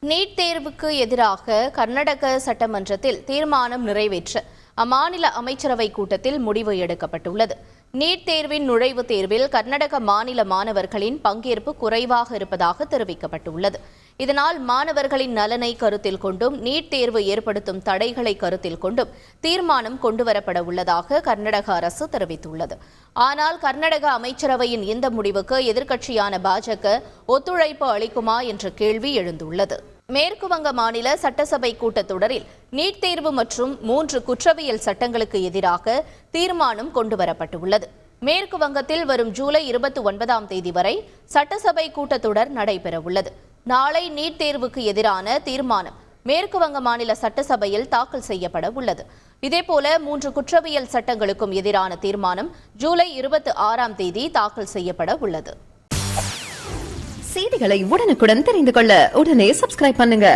NEET தேர்வுக்கு எதிராக கர்நாடக சட்டமன்றத்தில் தீர்மானம் நிறைவேற்ற அம்மாநில அமைச்சரவை கூட்டத்தில் முடிவு எடுக்கப்பட்டுள்ளது. நீட் தேர்வின் நுழைவுத் தேர்வில் கர்நாடக மாநில மாணவர்களின் பங்கேற்பு குறைவாக இருப்பதாக தெரிவிக்கப்பட்டுள்ளது. இதனால் மாணவர்களின் நலனை கருத்தில் கொண்டும் நீட் தேர்வு ஏற்படுத்தும் தடைகளை கருத்தில் கொண்டும் தீர்மானம் கொண்டுவரப்பட உள்ளதாக கர்நாடக அரசு தெரிவித்துள்ளது. ஆனால் கர்நாடக அமைச்சரவையின் இந்த முடிவுக்கு எதிர்க்கட்சியான பாஜக ஒத்துழைப்பு அளிக்குமா என்ற கேள்வி எழுந்துள்ளது. மேற்குவங்க மாநில சட்டசபை கூட்டத்தொடரில் நீட் தேர்வு மற்றும் 3 குற்றவியல் சட்டங்களுக்கு எதிராக தீர்மானம் கொண்டுவரப்பட்டுள்ளது. மேற்கு வங்கத்தில் வரும் ஜூலை 29ஆம் தேதி வரை சட்டசபை கூட்டத்தொடர் நடைபெறவுள்ளது. நாளை நீட் தேர்வுக்கு எதிரான தீர்மானம் மேற்கு வங்க மாநில சட்டசபையில் தாக்கல் செய்யப்பட உள்ளது. இதேபோல 3 குற்றவியல் சட்டங்களுக்கும் எதிரான தீர்மானம் ஜூலை 26ஆம் தேதி தாக்கல் செய்யப்பட உள்ளது. செய்திகளை உடனுக்குடன் தெரிந்து கொள்ள உடனே சப்ஸ்கிரைப் பண்ணுங்க.